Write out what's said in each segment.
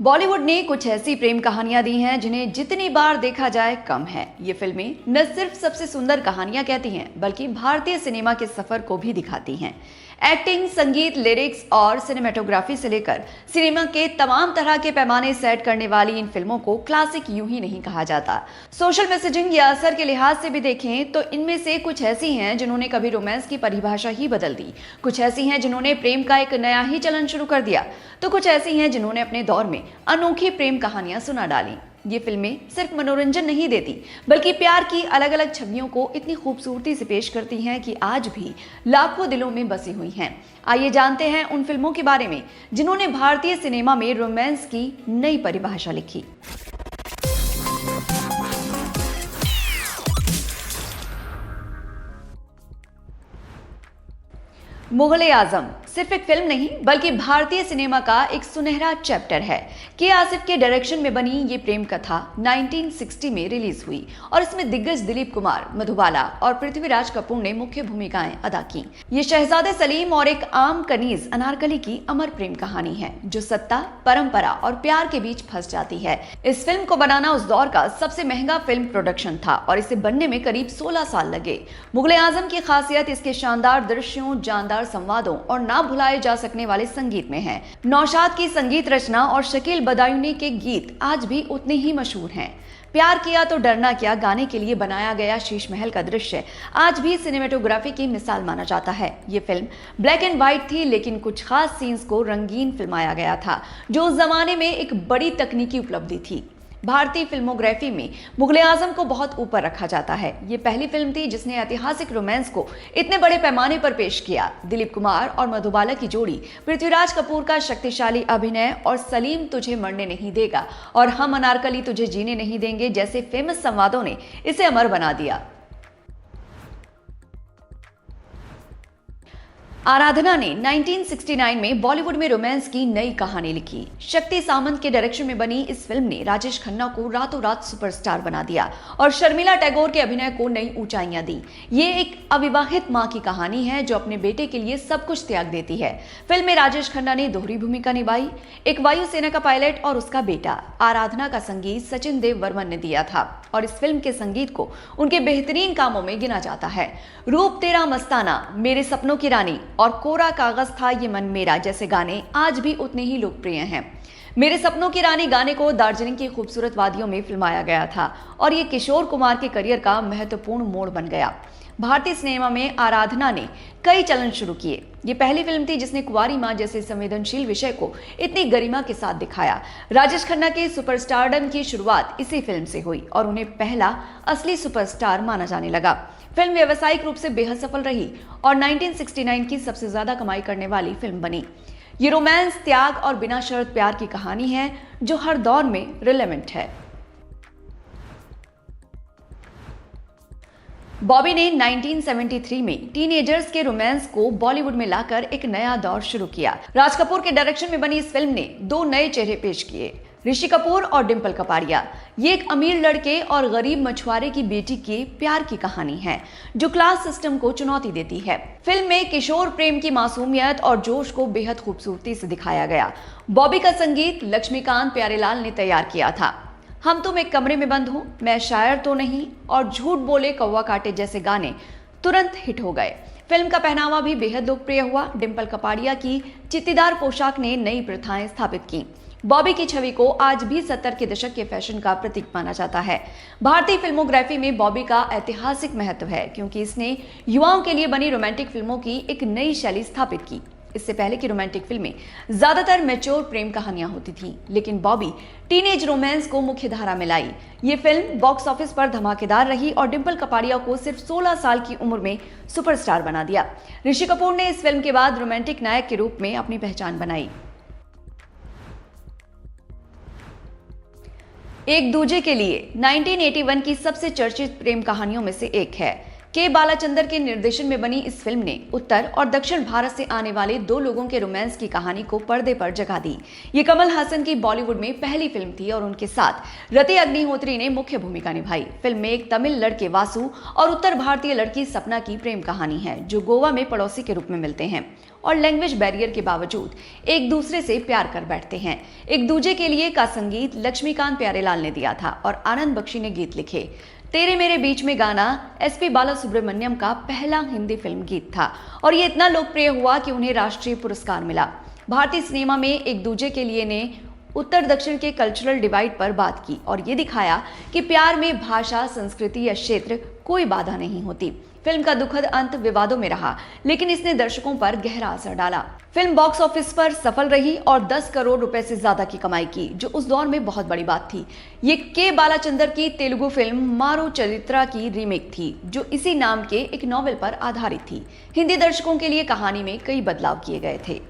बॉलीवुड ने कुछ ऐसी प्रेम कहानियां दी हैं जिन्हें जितनी बार देखा जाए कम है। ये फिल्में न सिर्फ सबसे सुंदर कहानियां कहती हैं बल्कि भारतीय सिनेमा के सफर को भी दिखाती हैं। एक्टिंग, संगीत, लिरिक्स और सिनेमेटोग्राफी से लेकर सिनेमा के तमाम तरह के पैमाने सेट करने वाली इन फिल्मों को क्लासिक यूं ही नहीं कहा जाता। सोशल मैसेजिंग या असर के लिहाज से भी देखें तो इनमें से कुछ ऐसी हैं जिन्होंने कभी रोमांस की परिभाषा ही बदल दी, कुछ ऐसी हैं जिन्होंने प्रेम का एक नया ही चलन शुरू कर दिया, तो कुछ ऐसी हैं जिन्होंने अपने दौर में अनोखी प्रेम कहानियां सुना डाली। ये फिल्में सिर्फ मनोरंजन नहीं देती बल्कि प्यार की अलग अलग छवियों को इतनी खूबसूरती से पेश करती हैं कि आज भी लाखों दिलों में बसी हुई हैं। आइए जानते हैं उन फिल्मों के बारे में जिन्होंने भारतीय सिनेमा में रोमांस की नई परिभाषा लिखी। मुगल-ए-आजम सिर्फ एक फिल्म नहीं बल्कि भारतीय सिनेमा का एक सुनहरा चैप्टर है। के आसिफ के डायरेक्शन में बनी ये प्रेम कथा 1960 में रिलीज हुई और इसमें दिग्गज दिलीप कुमार, मधुबाला और पृथ्वीराज कपूर ने मुख्य भूमिकाएं अदा की। ये शहजादे सलीम और एक आम कनीज अनारकली की अमर प्रेम कहानी है जो सत्ता, परंपरा और प्यार के बीच फंस जाती है। इस फिल्म को बनाना उस दौर का सबसे महंगा फिल्म प्रोडक्शन था और इसे बनने में करीब 16 साल लगे। मुगल-ए-आजम की खासियत इसके शानदार दृश्यों, जानदार संवादों और ना भुलाए जा सकने वाले संगीत में है। नौशाद की संगीत रचना और शकील बदायूनी के गीत आज भी उतने ही मशहूर हैं। प्यार किया तो डरना क्या गाने के लिए बनाया गया शीश महल का दृश्य आज भी सिनेमेटोग्राफी की मिसाल माना जाता है। ये फिल्म ब्लैक एंड व्हाइट थी लेकिन कुछ खास सीन्स को रंगीन फिल्माया गया था जो उस जमाने में एक बड़ी तकनीकी उपलब्धि थी। भारतीय फिल्मोग्राफी में मुगल-ए-आजम को बहुत ऊपर रखा जाता है। ये पहली फिल्म थी जिसने ऐतिहासिक रोमांस को इतने बड़े पैमाने पर पेश किया। दिलीप कुमार और मधुबाला की जोड़ी, पृथ्वीराज कपूर का शक्तिशाली अभिनय और सलीम तुझे मरने नहीं देगा और हम अनारकली तुझे जीने नहीं देंगे जैसे फेमस संवादों ने इसे अमर बना दिया। आराधना ने 1969 में बॉलीवुड में रोमांस की नई कहानी लिखी। शक्ति सामंत के डायरेक्शन में बनी इस फिल्म ने राजेश खन्ना को रातों रात सुपरस्टार बना दिया और शर्मिला टैगोर के अभिनय को नई ऊंचाइयां दी। ये एक अविवाहित मां की कहानी है जो अपने बेटे के लिए सब कुछ त्याग देती है। फिल्म में राजेश खन्ना ने दोहरी भूमिका निभाई, एक वायुसेना का पायलट और उसका बेटा। आराधना का संगीत सचिन देव वर्मन ने दिया था और इस फिल्म के संगीत को उनके बेहतरीन कामों में गिना जाता है। रूप तेरा मस्ताना, मेरे सपनों की रानी और कोरा कागज था ये मन मेरा जैसे गाने आज भी उतने ही लोकप्रिय हैं। मेरे सपनों की रानी गाने को दार्जिलिंग की खूबसूरत वादियों में फिल्माया गया था और ये किशोर कुमार के करियर का महत्वपूर्ण मोड़ बन गया। भारतीय सिनेमा में आराधना ने कई चलन शुरू किए। ये पहली फिल्म थी जिसने कुंवारी मां जैसे संवेदनशील विषय को इतनी गरिमा के साथ दिखाया। राजेश खन्ना के सुपरस्टारडम की शुरुआत इसी फिल्म से हुई और उन्हें पहला असली सुपरस्टार माना जाने लगा। फिल्म व्यावसायिक रूप से बेहद सफल रही और 1969 की सबसे ज्यादा कमाई करने वाली फिल्म बनी। ये रोमांस, त्याग और बिना शर्त प्यार की कहानी है जो हर दौर में रिलेवेंट है। बॉबी ने 1973 में टीनेजर्स के रोमांस को बॉलीवुड में लाकर एक नया दौर शुरू किया। राज कपूर के डायरेक्शन में बनी इस फिल्म ने दो नए चेहरे पेश किए, ऋषि कपूर और डिंपल कपाड़िया। ये एक अमीर लड़के और गरीब मछुआरे की बेटी के प्यार की कहानी है जो क्लास सिस्टम को चुनौती देती है। फिल्म में किशोर प्रेम की मासूमियत और जोश को बेहद खूबसूरती से दिखाया गया। बॉबी का संगीत लक्ष्मीकांत प्यारेलाल ने तैयार किया था। हम तुम एक कमरे में बंद हो, मैं शायर तो नहीं और झूठ बोले कौवा काटे जैसे गाने तुरंत हिट हो गए। फिल्म का पहनावा भी बेहद लोकप्रिय हुआ। डिंपल कपाड़िया की चित्तीदार पोशाक ने नई प्रथाएं स्थापित की। बॉबी की छवि को आज भी 70 के दशक के फैशन का प्रतीक माना जाता है। भारतीय फिल्मोग्राफी में बॉबी का ऐतिहासिक महत्व है क्योंकि इसने युवाओं के लिए बनी रोमांटिक फिल्मों की एक नई शैली स्थापित की। इससे पहले की रोमांटिक फिल्में ज्यादातर मैच्योर प्रेम कहानियां होती थीं, लेकिन बॉबी टीनेज रोमांस को मुख्य धारा में लाई। ये फिल्म बॉक्स ऑफिस पर धमाकेदार रही और डिंपल कपाड़िया को सिर्फ 16 साल की उम्र में सुपरस्टार बना दिया। ऋषि कपूर ने इस फिल्म के बाद रोमांटिक नायक के रूप में अपनी पहचान बनाई। एक दूजे के लिए 1981 की सबसे चर्चित प्रेम कहानियों में से एक है के बालाचंदर के निर्देशन में बनी इस फिल्म ने उत्तर और दक्षिण भारत से आने वाले दो लोगों के रोमांस की कहानी को पर्दे पर जगह दी। ये कमल हासन की बॉलीवुड में पहली फिल्म थी और उनके साथ रति अग्निहोत्री ने मुख्य भूमिका निभाई। फिल्म में एक तमिल लड़के वासु और उत्तर भारतीय लड़की सपना की प्रेम कहानी है, जो गोवा में पड़ोसी के रूप में मिलते हैं और लैंग्वेज बैरियर के बावजूद एक दूसरे से प्यार कर बैठते हैं। एक दूजे के लिए का संगीत लक्ष्मीकांत प्यारेलाल ने दिया था और आनंद बख्शी ने गीत लिखे। तेरे मेरे बीच में गाना एसपी बालासुब्रमण्यम का पहला हिंदी फिल्म गीत था और ये इतना लोकप्रिय हुआ कि उन्हें राष्ट्रीय पुरस्कार मिला। भारतीय सिनेमा में एक दूजे के लिए ने उत्तर दक्षिण के कल्चरल डिवाइड पर बात की और ये दिखाया कि प्यार में भाषा, संस्कृति या क्षेत्र कोई बाधा नहीं होती। फिल्म का दुखद अंत विवादों में रहा, लेकिन इसने दर्शकों पर गहरा असर डाला। फिल्म बॉक्स ऑफिस पर सफल रही और 10 करोड़ रुपए से ज्यादा की कमाई की, जो उस दौर में बहुत बड़ी बात थी। ये के बालाचंदर की तेलुगु फिल्म मारू चरित्रा की रीमेक थी, जो इसी नाम के एक नॉवेल पर आधारित थी। हिंदी दर्शकों के लिए कहानी में कई बदलाव किए गए थे।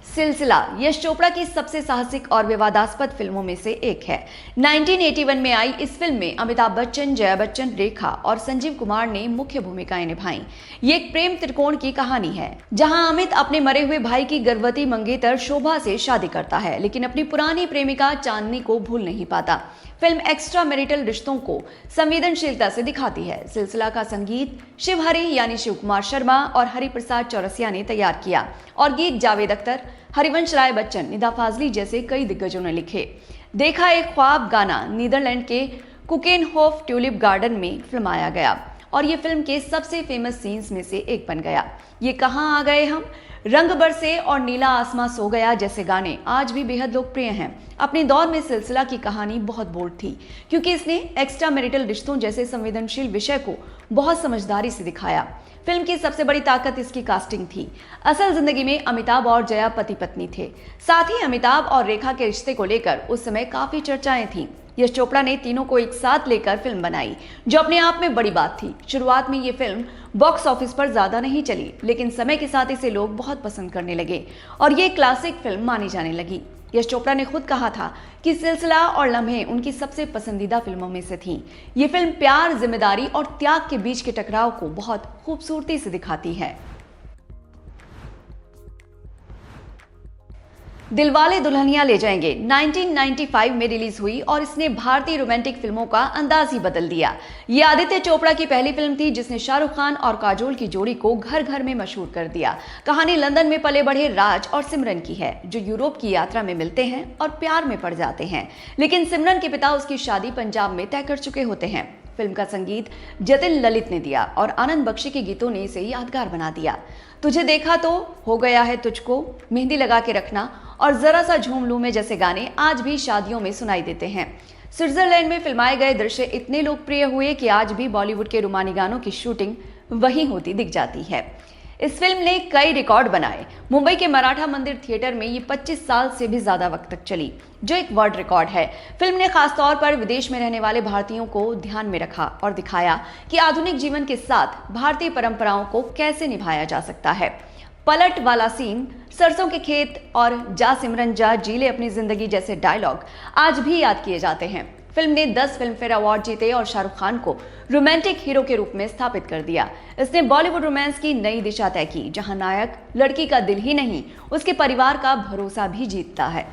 सिलसिला यश चोपड़ा की सबसे साहसिक और विवादास्पद फिल्मों में से एक है। 1981 में आई इस फिल्म में अमिताभ बच्चन, जया बच्चन, रेखा और संजीव कुमार ने मुख्य भूमिकाएं निभाई। ये एक प्रेम त्रिकोण की कहानी है, जहां अमित अपने मरे हुए भाई की गर्भवती मंगेतर शोभा से शादी करता है, लेकिन अपनी पुरानी प्रेमिका चांदनी को भूल नहीं पाता। फिल्म एक्स्ट्रा मैरिटल रिश्तों को संवेदनशीलता से दिखाती है। सिलसिला का संगीत शिव हरि यानी शिव कुमार शर्मा और हरिप्रसाद चौरसिया ने तैयार किया और गीत जावेद अख्तर, हरिवंश राय बच्चन, निदा फाजली जैसे कई दिग्गजों ने लिखे। देखा एक ख्वाब गाना नीदरलैंड के कुकेनहोफ ट्यूलिप गार्डन में फिल्माया गया और ये फिल्म के सबसे फेमस सीन्स में से एक बन गया। ये कहाँ आ गए हम, रंग बरसे और नीला आसमां सो गया जैसे गाने आज भी बेहद लोकप्रिय हैं। अपने दौर में सिलसिला की कहानी बहुत बोल्ड थी, क्योंकि इसने एक्स्ट्रा मैरिटल रिश्तों जैसे संवेदनशील विषय को बहुत समझदारी से दिखाया। फिल्म की सबसे बड़ी ताकत इसकी कास्टिंग थी। असल जिंदगी में अमिताभ और जया पति पत्नी थे। साथ ही अमिताभ और रेखा के रिश्ते को लेकर उस समय काफी चर्चाएं थीं। यश चोपड़ा ने तीनों को एक साथ लेकर फिल्म बनाई, जो अपने आप में बड़ी बात थी। शुरुआत में ये फिल्म बॉक्स ऑफिस पर ज्यादा नहीं चली, लेकिन समय के साथ इसे लोग बहुत पसंद करने लगे और ये क्लासिक फिल्म मानी जाने लगी। यश चोपड़ा ने खुद कहा था कि सिलसिला और लम्हे उनकी सबसे पसंदीदा फिल्मों में से थी। ये फिल्म प्यार, जिम्मेदारी और त्याग के बीच के टकराव को बहुत खूबसूरती से दिखाती है। दिलवाले दुल्हनिया ले जाएंगे 1995 में रिलीज हुई और इसने भारतीय रोमांटिक फिल्मों का अंदाज ही बदल दिया। ये आदित्य चोपड़ा की पहली फिल्म थी जिसने शाहरुख खान और काजोल की जोड़ी को घर घर में मशहूर कर दिया। कहानी लंदन में पले बढ़े राज और सिमरन की है, जो यूरोप की यात्रा में मिलते हैं और प्यार में पड़ जाते हैं, लेकिन सिमरन के पिता उसकी शादी पंजाब में तय कर चुके होते हैं। फिल्म का संगीत जतिन ललित ने दिया और आनंद बख्शी के गीतों ने इसे यादगार बना दिया। तुझे देखा तो, हो गया है तुझको, मेहंदी लगा के रखना और जरा सा झूम लूं में जैसे गाने आज भी शादियों में सुनाई देते हैं। स्विट्जरलैंड में फिल्माए गए दृश्य इतने लोकप्रिय हुए कि आज भी बॉलीवुड के रोमानी गानों की शूटिंग वहीं होती दिख जाती है। इस फिल्म ने कई रिकॉर्ड बनाए। मुंबई के मराठा मंदिर थिएटर में ये 25 साल से भी ज्यादा वक्त तक चली, जो एक वर्ल्ड रिकॉर्ड है। फिल्म ने खासतौर पर विदेश में रहने वाले भारतीयों को ध्यान में रखा और दिखाया कि आधुनिक जीवन के साथ भारतीय परंपराओं को कैसे निभाया जा सकता है। पलट वाला सीन, सरसों के खेत और जा सिमरन जा जी ले अपनी जिंदगी जैसे डायलॉग आज भी याद किए जाते हैं। फिल्म ने 10 फिल्म फेयर अवार्ड जीते और शाहरुख खान को रोमांटिक हीरो के रूप में स्थापित कर दिया। इसने बॉलीवुड रोमांस की नई दिशा तय की, जहां नायक लड़की का दिल ही नहीं, उसके परिवार का भरोसा भी जीतता है।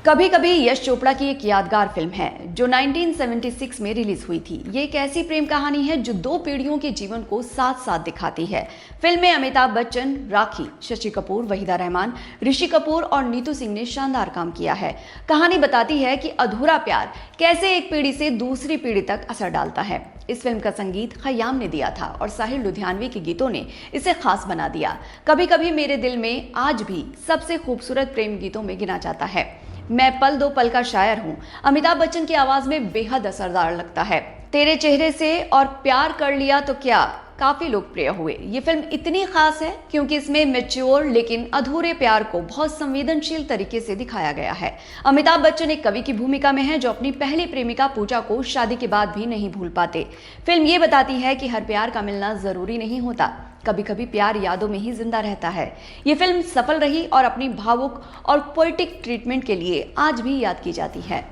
कभी कभी यश चोपड़ा की एक यादगार फिल्म है जो 1976 में रिलीज हुई थी। ये एक ऐसी प्रेम कहानी है जो 2 पीढ़ियों के जीवन को साथ साथ दिखाती है। फिल्म में अमिताभ बच्चन, राखी, शशि कपूर, वहीदा रहमान, ऋषि कपूर और नीतू सिंह ने शानदार काम किया है। कहानी बताती है कि अधूरा प्यार कैसे एक पीढ़ी से दूसरी पीढ़ी तक असर डालता है। इस फिल्म का संगीत खयाम ने दिया था और साहिर लुधियानवी के गीतों ने इसे खास बना दिया। कभी कभी मेरे दिल में आज भी सबसे खूबसूरत प्रेम गीतों में गिना जाता है। मैं पल दो पल का शायर हूँ अमिताभ बच्चन की आवाज में बेहद असरदार लगता है। तेरे चेहरे से और प्यार कर लिया तो क्या, काफी लोकप्रिय हुए। ये फिल्म इतनी खास है क्योंकि इसमें मैच्योर लेकिन अधूरे प्यार को बहुत संवेदनशील तरीके से दिखाया गया है। अमिताभ बच्चन एक कवि की भूमिका में है जो अपनी पहली प्रेमिका पूजा को शादी के बाद भी नहीं भूल पाते। फिल्म ये बताती है कि हर प्यार का मिलना जरूरी नहीं होता, कभी कभी प्यार यादों में ही जिंदा रहता है। ये फिल्म सफल रही और अपनी भावुक और पोएटिक ट्रीटमेंट के लिए आज भी याद की जाती है।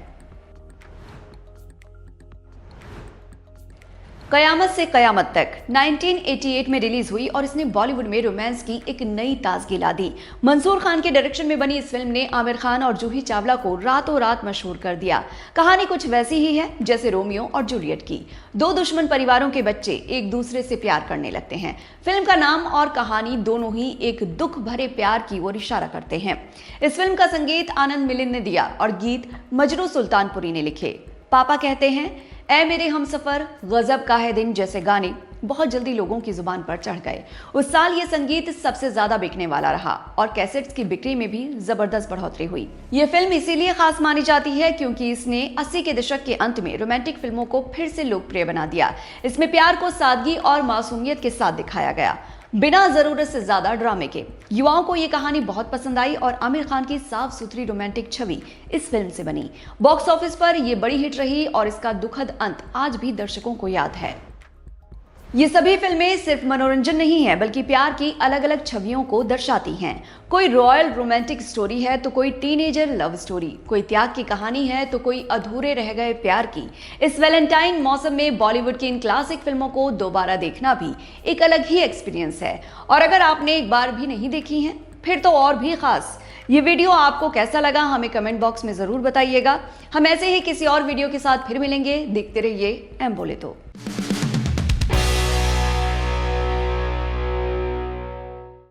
कयामत से कयामत तक 1988 में रिलीज हुई और इसने बॉलीवुड में रोमांस की एक नई ताजगी ला दी। मंसूर खान के डायरेक्शन में बनी इस फिल्म ने आमिर खान और जूही चावला को रातों रात मशहूर कर दिया। कहानी कुछ वैसी ही है जैसे रोमियो और जूलियट की। दो दुश्मन परिवारों के बच्चे एक दूसरे से प्यार करने लगते हैं। फिल्म का नाम और कहानी दोनों ही एक दुख भरे प्यार की ओर इशारा करते हैं। इस फिल्म का संगीत आनंद मिलिंद ने दिया और गीत मजनू सुल्तानपुरी ने लिखे। पापा कहते हैं, ऐ मेरे हमसफर, गजब का है दिन जैसे गाने बहुत जल्दी लोगों की जुबान पर चढ़ गए। उस साल ये संगीत सबसे ज्यादा बिकने वाला रहा और कैसेट्स की बिक्री में भी जबरदस्त बढ़ोतरी हुई। ये फिल्म इसीलिए खास मानी जाती है क्योंकि इसने 80 के दशक के अंत में रोमांटिक फिल्मों को फिर से लोकप्रिय बना दिया। इसमें प्यार को सादगी और मासूमियत के साथ दिखाया गया, बिना जरूरत से ज्यादा ड्रामे के। युवाओं को ये कहानी बहुत पसंद आई और आमिर खान की साफ सुथरी रोमांटिक छवि इस फिल्म से बनी। बॉक्स ऑफिस पर ये बड़ी हिट रही और इसका दुखद अंत आज भी दर्शकों को याद है। ये सभी फिल्में सिर्फ मनोरंजन नहीं है बल्कि प्यार की अलग अलग छवियों को दर्शाती हैं। कोई रॉयल रोमांटिक स्टोरी है तो कोई टीनेजर लव स्टोरी, कोई त्याग की कहानी है तो कोई अधूरे रह गए प्यार की। इस वैलेंटाइन मौसम में बॉलीवुड की इन क्लासिक फिल्मों को दोबारा देखना भी एक अलग ही एक्सपीरियंस है और अगर आपने एक बार भी नहीं देखी हैं फिर तो और भी खास। ये वीडियो आपको कैसा लगा हमें कमेंट बॉक्स में जरूर बताइएगा। हम ऐसे ही किसी और वीडियो के साथ फिर मिलेंगे। देखते रहिए एम बोले तो।